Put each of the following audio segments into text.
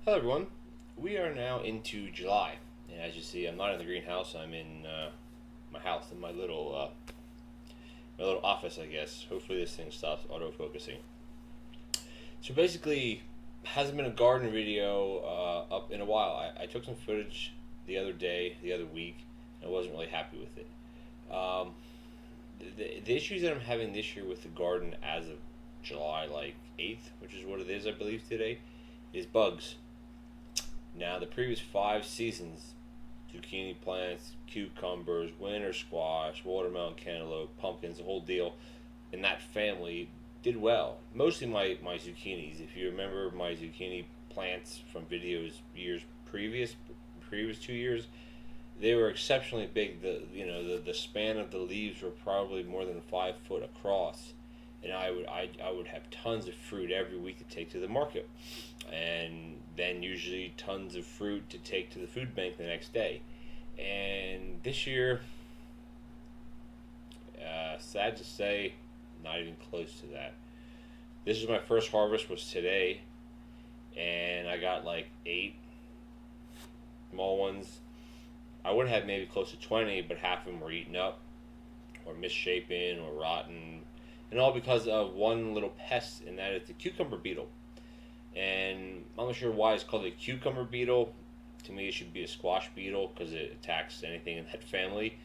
Hello everyone. We are now into July, and as you see, I'm not in the greenhouse. I'm in my house, in my little office, I guess. Hopefully, this thing stops autofocusing. So basically, hasn't been a garden video up in a while. I took some footage the other week, and I wasn't really happy with it. Um, the issues that I'm having this year with the garden as of July like 8th, which is what it is, I believe today, is bugs. Now, the previous 5 seasons, zucchini plants, cucumbers, winter squash, watermelon, cantaloupe, pumpkins, the whole deal in that family did well. Mostly my zucchinis. If you remember my zucchini plants from videos years previous 2 years, they were exceptionally big. The span of the leaves were probably more than 5 foot across, and I would have tons of fruit every week to take to the market, and then usually tons of fruit to take to the food bank the next day. And this year, sad to say, not even close to that. This is my first harvest was today, and I got like 8 small ones. I would have maybe close to 20, but half of them were eaten up or misshapen or rotten, and all because of one little pest, and that is the cucumber beetle. And I'm not sure why it's called a cucumber beetle. To me, it should be a squash beetle because it attacks anything in that family.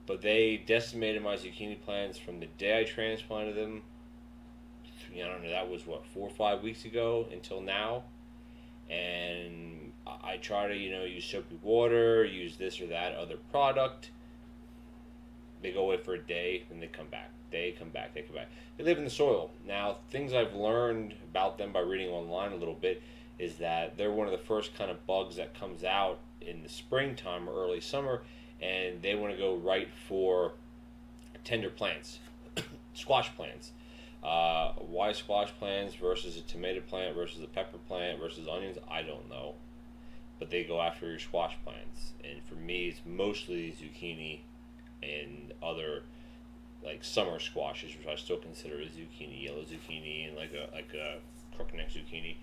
But they decimated my zucchini plants from the day I transplanted them. I don't know, that was what, 4 or 5 weeks ago until now. And I try to, use soapy water, use this or that other product. They go away for a day, then they come back. They come back, they come back. They live in the soil. Now, things I've learned about them by reading online a little bit is that they're one of the first kind of bugs that comes out in the springtime or early summer, and they want to go right for tender plants, squash plants. Why squash plants versus a tomato plant versus a pepper plant versus onions, I don't know. But they go after your squash plants. And for me, it's mostly zucchini and other like summer squashes, which I still consider a zucchini, yellow zucchini, and like a crookneck zucchini.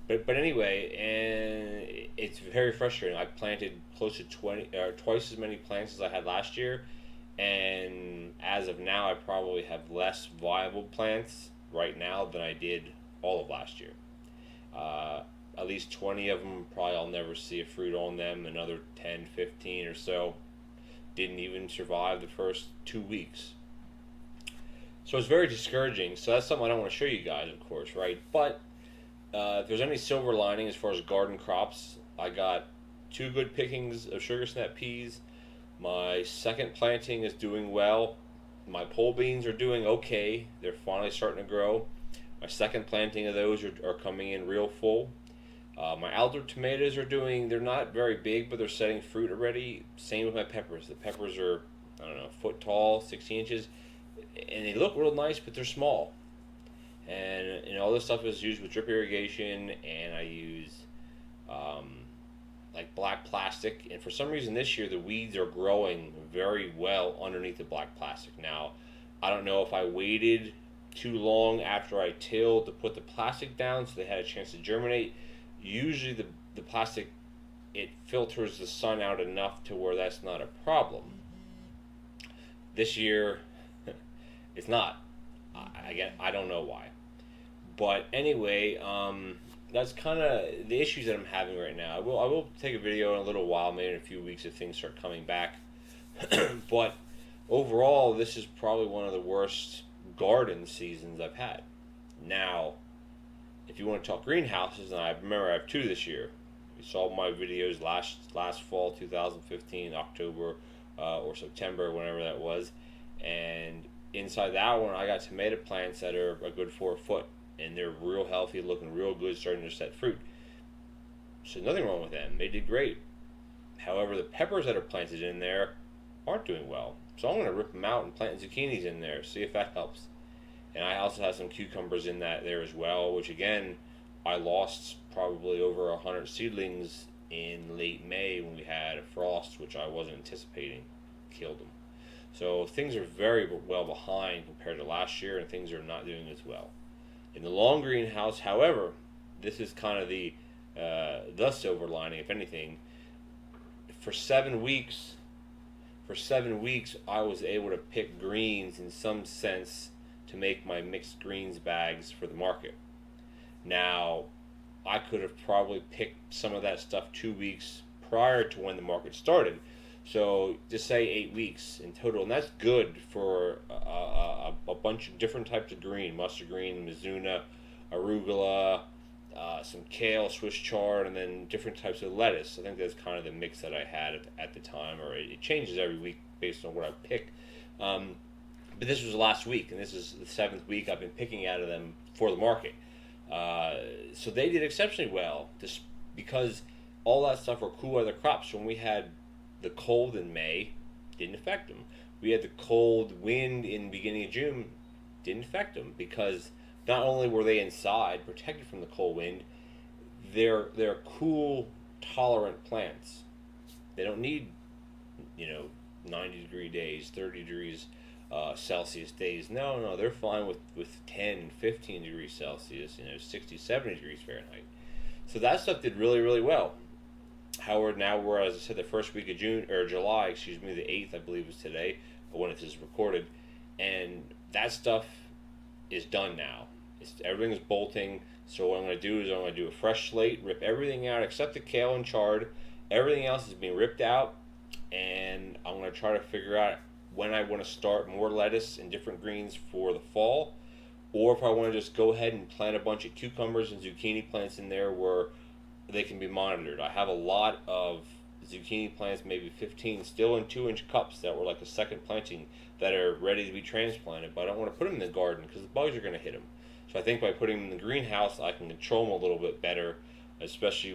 But anyway, and it's very frustrating. I planted close to 20 or twice as many plants as I had last year, and as of now, I probably have less viable plants right now than I did all of last year. Uh, at least 20 of them probably I'll never see a fruit on them. Another 10, 15 or so didn't even survive the first 2 weeks. So it's very discouraging. So that's something I don't want to show you guys, of course, right? But if there's any silver lining as far as garden crops, I got 2 good pickings of sugar snap peas. My second planting is doing well. My pole beans are doing okay. They're finally starting to grow. My second planting of those are coming in real full. My Alder tomatoes are doing, they're not very big, but they're setting fruit already. Same with my peppers. The peppers are, I don't know, a foot tall, 16 inches, and they look real nice, but they're small. And all this stuff is used with drip irrigation, and I use um, like black plastic. And for some reason this year, the weeds are growing very well underneath the black plastic. Now, I don't know if I waited too long after I tilled to put the plastic down so they had a chance to germinate. Usually the plastic, it filters the sun out enough to where that's not a problem. This year it's not. I don't know why. But anyway, that's kind of the issues that I'm having right now. I will take a video in a little while, maybe in a few weeks if things start coming back. But overall, this is probably one of the worst garden seasons I've had. Now, if you want to talk greenhouses, and I remember I have 2 this year. You saw my videos last fall, 2015, October or September, whenever that was, and inside that one, I got tomato plants that are a good 4 foot, and they're real healthy, looking real good, starting to set fruit. So nothing wrong with them. They did great. However, the peppers that are planted in there aren't doing well. So I'm going to rip them out and plant zucchinis in there, see if that helps. And I also have some cucumbers in that there as well, which again, I lost probably over 100 seedlings in late May when we had a frost, which I wasn't anticipating, killed them. So things are very well behind compared to last year, and things are not doing as well. In the long greenhouse, however, this is kind of the the silver lining, if anything. For 7 weeks, I was able to pick greens in some sense to make my mixed greens bags for the market. Now, I could have probably picked some of that stuff 2 weeks prior to when the market started. So just say 8 weeks in total, and that's good for a bunch of different types of green: mustard green, Mizuna, arugula, some kale, Swiss chard, and then different types of lettuce. I think that's kind of the mix that I had at the time, or it changes every week based on what I pick. But this was last week, and this is the 7th week I've been picking out of them for the market. So they did exceptionally well, just because all that stuff were cool weather crops. So when we had the cold in May, didn't affect them. We had the cold wind in the beginning of June, didn't affect them, because not only were they inside, protected from the cold wind, they're cool, tolerant plants. They don't need, 90-degree days, 30 degrees Celsius days. No, they're fine with 10, 15 degrees Celsius, 60, 70 degrees Fahrenheit. So that stuff did really, really well. However, now we're, as I said, the first week of July, the 8th, I believe, is today, when it is recorded, and that stuff is done now. Everything is bolting. So what I'm going to do is I'm going to do a fresh slate, rip everything out except the kale and chard. Everything else is being ripped out, and I'm going to try to figure out when I want to start more lettuce and different greens for the fall, or if I want to just go ahead and plant a bunch of cucumbers and zucchini plants in there where they can be monitored. I have a lot of zucchini plants, maybe 15, still in 2-inch cups that were like a second planting, that are ready to be transplanted, but I don't want to put them in the garden because the bugs are going to hit them. So I think by putting them in the greenhouse, I can control them a little bit better, especially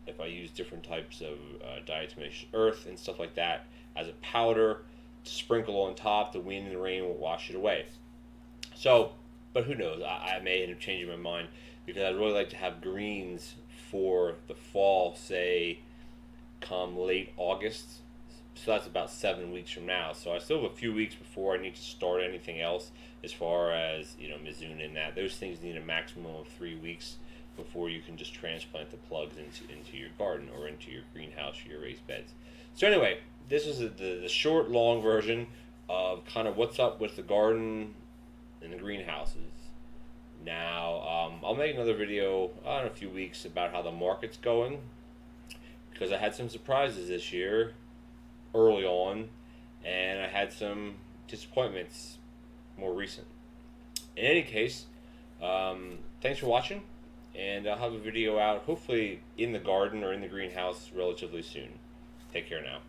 if I use different types of diatomaceous earth and stuff like that as a powder to sprinkle on top. The wind and the rain will wash it away. So, but who knows? I may end up changing my mind, because I'd really like to have greens for the fall, say, come late August. So that's about 7 weeks from now. So I still have a few weeks before I need to start anything else, as far as, Mizuna and that. Those things need a maximum of 3 weeks before you can just transplant the plugs into your garden or into your greenhouse or your raised beds. So anyway, this is the short, long version of kind of what's up with the garden and the greenhouses. Now, I'll make another video in a few weeks about how the market's going, because I had some surprises this year early on, and I had some disappointments more recent. In any case, thanks for watching, and I'll have a video out hopefully in the garden or in the greenhouse relatively soon. Take care now.